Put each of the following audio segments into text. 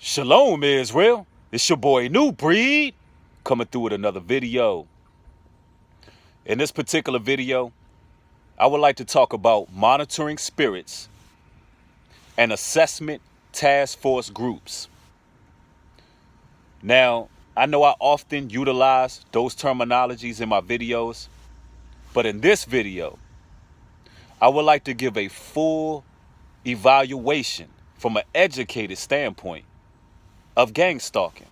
Shalom, Israel. It's your boy New Breed coming through with another video. In this particular video, I would like to talk about monitoring spirits and assessment task force groups. Now, I know I often utilize those terminologies in my videos, but in this video, I would like to give a full evaluation from an educated standpoint of gang stalking.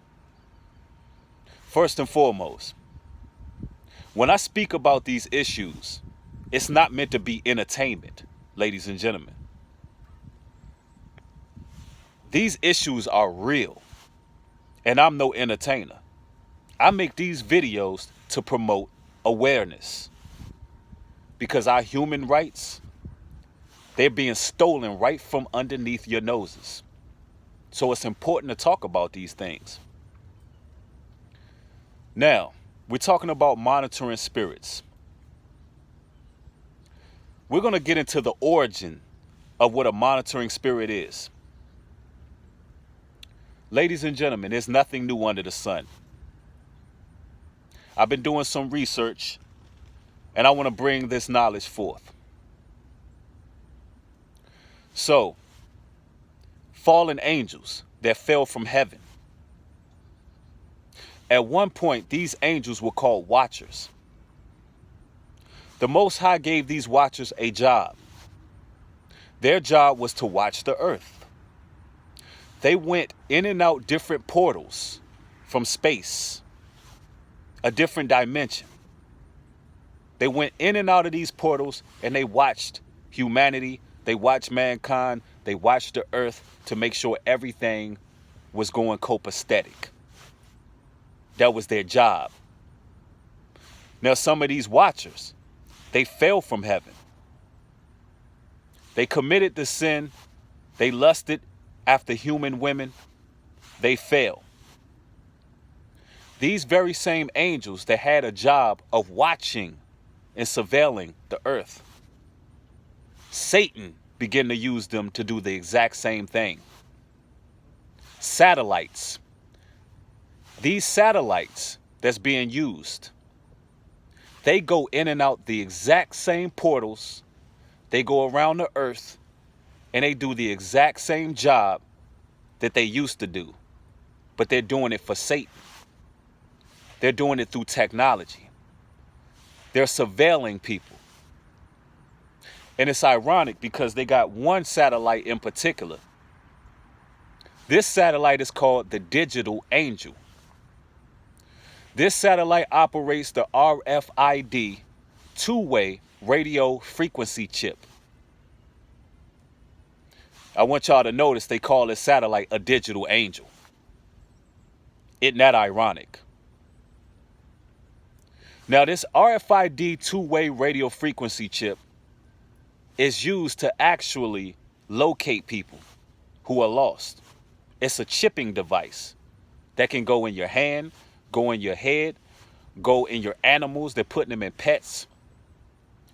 First and foremost, when I speak about these issues, it's not meant to be entertainment, ladies and gentlemen. These issues are real, and I'm no entertainer. I make these videos to promote awareness because our human rights, they're being stolen right from underneath your noses. So it's important to talk about these things. Now, we're talking about monitoring spirits. We're going to get into the origin of what a monitoring spirit is. Ladies and gentlemen, there's nothing new under the sun. I've been doing some research, and I want to bring this knowledge forth. So, fallen angels that fell from heaven. At one point, these angels were called watchers. The Most High gave these watchers a job. Their job was to watch the earth. They went in and out different portals from space, a different dimension. They went in and out of these portals and they watched humanity, they watched mankind, they watched the earth to make sure everything was going copacetic. That was their job. Now, some of these watchers, they fell from heaven. They committed the sin. They lusted after human women. They fell. These very same angels that had a job of watching and surveilling the earth, Satan began to use them to do the exact same thing. Satellites. These satellites that's being used, they go in and out the exact same portals. They go around the earth and they do the exact same job that they used to do. But they're doing it for Satan. They're doing it through technology. They're surveilling people. And it's ironic because they got one satellite in particular. This satellite is called the Digital Angel. This satellite operates the RFID two-way radio frequency chip. I want y'all to notice they call this satellite a digital angel. Isn't that ironic? Now, this RFID two-way radio frequency chip is used to actually locate people who are lost. It's a chipping device that can go in your hand, go in your head, go in your animals. They're putting them in pets.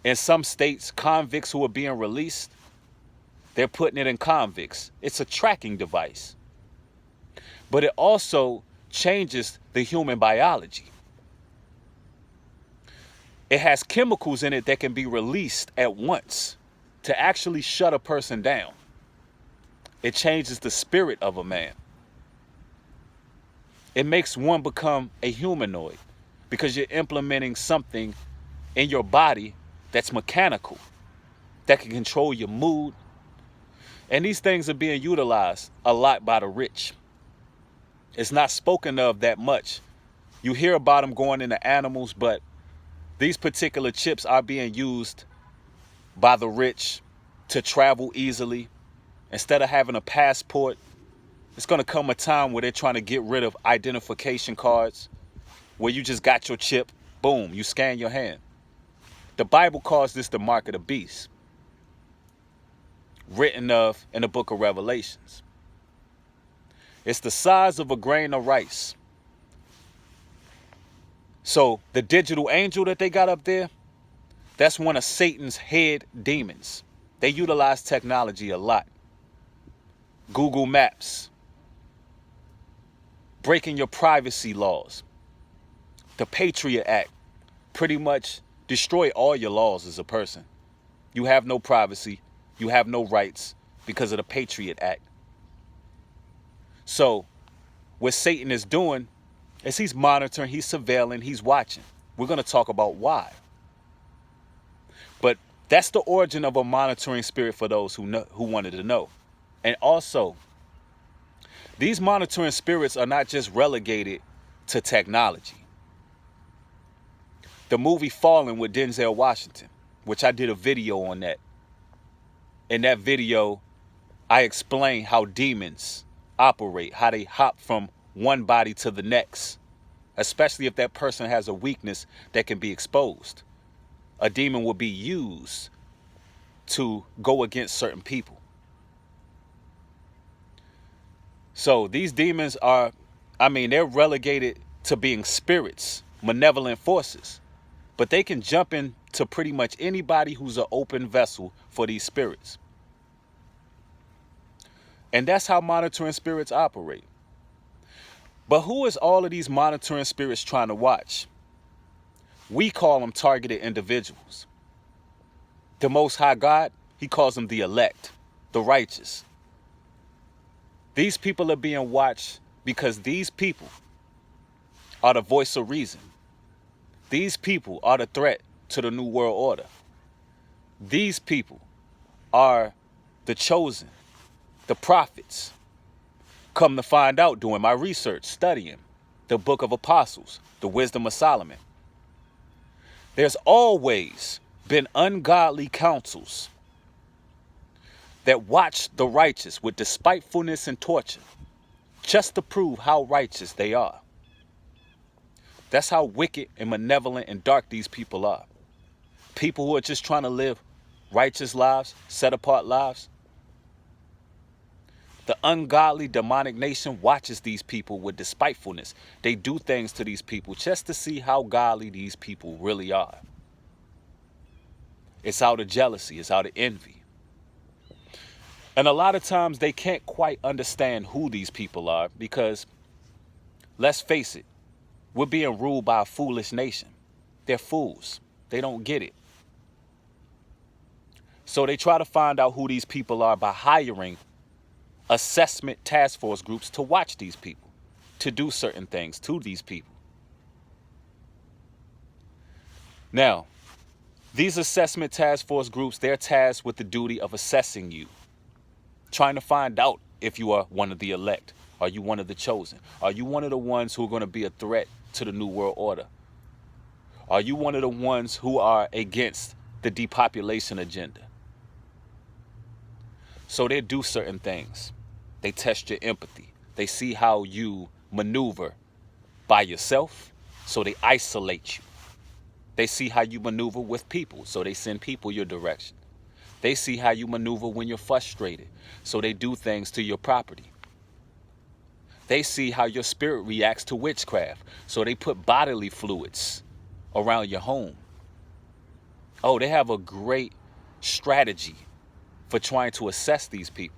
In some states, convicts who are being released, they're putting it in convicts. It's a tracking device. But it also changes the human biology. It has chemicals in it that can be released at once to actually shut a person down. It changes the spirit of a man. It makes one become a humanoid because you're implementing something in your body that's mechanical, that can control your mood. And these things are being utilized a lot by the rich. It's not spoken of that much. You hear about them going into animals, but these particular chips are being used by the rich to travel easily. Instead of having a passport, it's going to come a time where they're trying to get rid of identification cards, where you just got your chip, boom, you scan your hand. The Bible calls this the mark of the beast, written of in the book of Revelations. It's the size of a grain of rice. So the digital angel that they got up there, that's one of Satan's head demons. They utilize technology a lot. Google Maps, breaking your privacy laws. The Patriot Act pretty much destroy all your laws as a person. You have no privacy. You have no rights because of the Patriot Act. So what Satan is doing is he's monitoring, he's surveilling, he's watching. We're going to talk about why. But that's the origin of a monitoring spirit for those who wanted to know. And also, these monitoring spirits are not just relegated to technology. The movie Fallen with Denzel Washington, which I did a video on that. In that video, I explain how demons operate, how they hop from one body to the next, especially if that person has a weakness that can be exposed. A demon will be used to go against certain people. So these demons are, they're relegated to being spirits, malevolent forces, but they can jump into pretty much anybody who's an open vessel for these spirits. And that's how monitoring spirits operate. But who is all of these monitoring spirits trying to watch? We call them targeted individuals. The Most High God, he calls them the elect, the righteous. These people are being watched because these people are the voice of reason. These people are the threat to the New World Order. These people are the chosen, the prophets. Come to find out, doing my research, studying the Book of Apostles, the Wisdom of Solomon, there's always been ungodly counsels that watch the righteous with despitefulness and torture just to prove how righteous they are. That's how wicked and malevolent and dark these people are. People who are just trying to live righteous lives, set apart lives. The ungodly demonic nation watches these people with despitefulness. They do things to these people just to see how godly these people really are. It's out of jealousy. It's out of envy. And a lot of times they can't quite understand who these people are because, let's face it, we're being ruled by a foolish nation. They're fools. They don't get it. So they try to find out who these people are by hiring assessment task force groups to watch these people, to do certain things to these people. Now, these assessment task force groups, they're tasked with the duty of assessing you, trying to find out if you are one of the elect. Are you one of the chosen? Are you one of the ones who are going to be a threat to the New World Order? Are you one of the ones who are against the depopulation agenda? So they do certain things. They test your empathy. They see how you maneuver by yourself, so they isolate you. They see how you maneuver with people, so they send people your direction. They see how you maneuver when you're frustrated, so they do things to your property. They see how your spirit reacts to witchcraft, so they put bodily fluids around your home. Oh, they have a great strategy for trying to assess these people.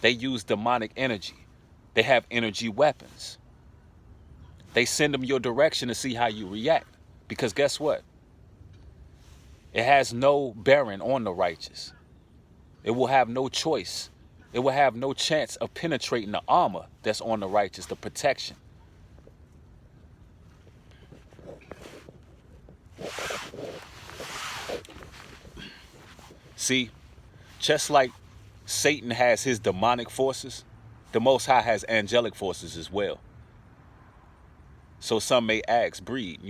They use demonic energy. They have energy weapons. They send them your direction to see how you react. Because guess what? It has no bearing on the righteous. It will have no choice. It will have no chance of penetrating the armor that's on the righteous, the protection. See, just like Satan has his demonic forces, the Most High has angelic forces as well. So some may ask, Breed,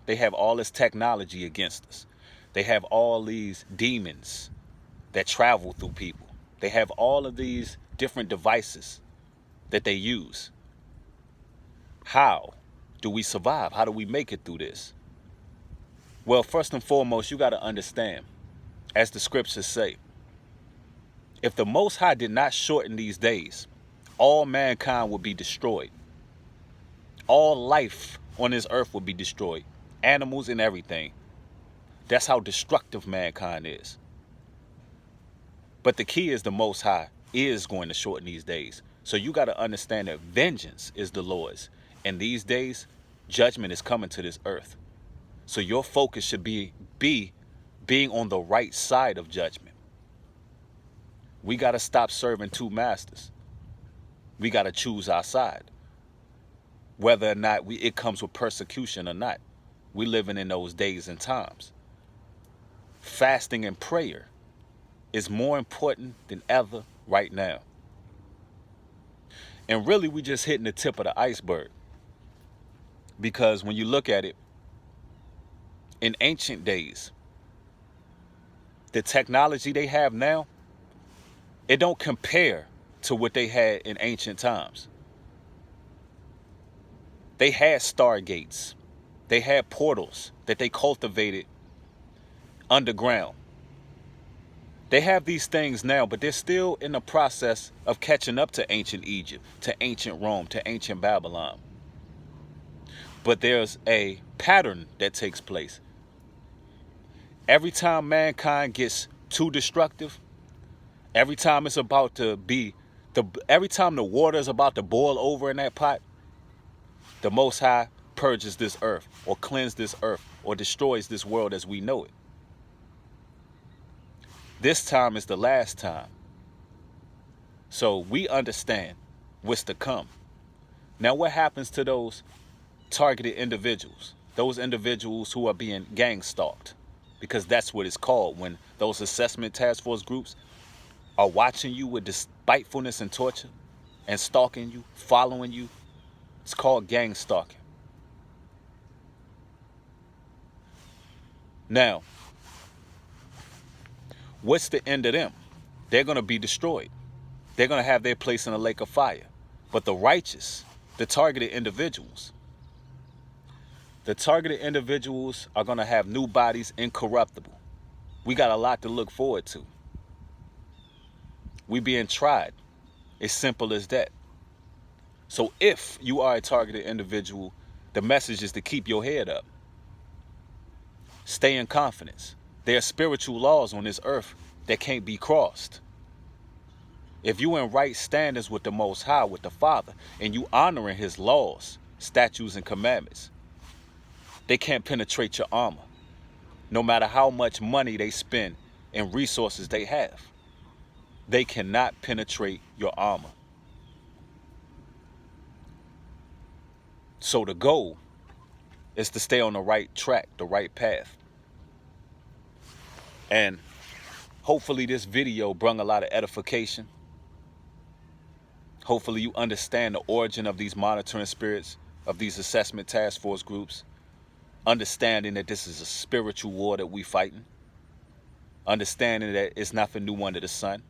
they have all this technology against us. They have all these demons that travel through people. They have all of these different devices that they use. How do we survive? How do we make it through this? Well, first and foremost, you got to understand, as the scriptures say, if the Most High did not shorten these days, all mankind would be destroyed. All life on this earth would be destroyed. Animals and everything. That's how destructive mankind is. But the key is the Most High is going to shorten these days. So you got to understand that vengeance is the Lord's. And these days, judgment is coming to this earth. So your focus should be being on the right side of judgment. We got to stop serving two masters. We got to choose our side. Whether or not it comes with persecution or not. We living in those days and times. Fasting and prayer is more important than ever right now. And really, we just hitting the tip of the iceberg. Because when you look at it, in ancient days, the technology they have now, it don't compare to what they had in ancient times. They had stargates. They had portals that they cultivated underground. They have these things now, but they're still in the process of catching up to ancient Egypt, to ancient Rome, to ancient Babylon. But there's a pattern that takes place. Every time mankind gets too destructive, every time it's about to be, every time the water is about to boil over in that pot, the Most High purges this earth, or cleanses this earth, or destroys this world as we know it. This time is the last time. So we understand what's to come. Now what happens to those targeted individuals? Those individuals who are being gang stalked? Because that's what it's called when those assessment task force groups are watching you with despitefulness and torture and stalking you, following you. It's called gang stalking. Now, what's the end of them? They're going to be destroyed. They're going to have their place in a lake of fire. But the righteous, the targeted individuals are going to have new bodies, incorruptible. We got a lot to look forward to. We being tried. It's simple as that. So if you are a targeted individual, the message is to keep your head up. Stay in confidence. There are spiritual laws on this earth that can't be crossed. If you in right standards with the Most High, with the Father, and you honoring his laws, statutes, and commandments, they can't penetrate your armor, no matter how much money they spend and resources they have. They cannot penetrate your armor. So the goal is to stay on the right track, the right path. And hopefully this video brought a lot of edification. Hopefully you understand the origin of these monitoring spirits, of these assessment task force groups. Understanding that this is a spiritual war that we fighting. Understanding that it's nothing new under the sun.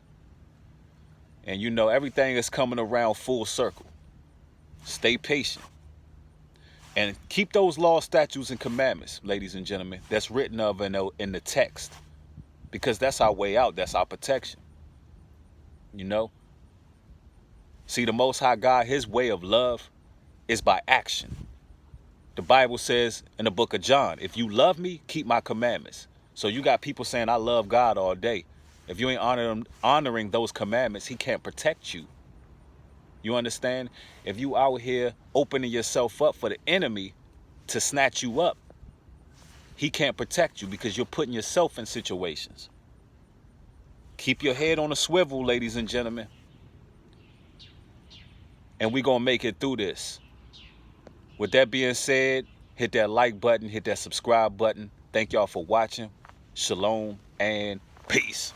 And you know, everything is coming around full circle. Stay patient. And keep those laws, statutes, and commandments, ladies and gentlemen, that's written of in the text. Because that's our way out. That's our protection. You know? See, the Most High God, his way of love is by action. The Bible says in the book of John, if you love me, keep my commandments. So you got people saying, I love God all day. If you ain't honoring those commandments, he can't protect you. You understand? If you out here opening yourself up for the enemy to snatch you up, he can't protect you because you're putting yourself in situations. Keep your head on a swivel, ladies and gentlemen. And we're going to make it through this. With that being said, hit that like button, hit that subscribe button. Thank y'all for watching. Shalom and peace.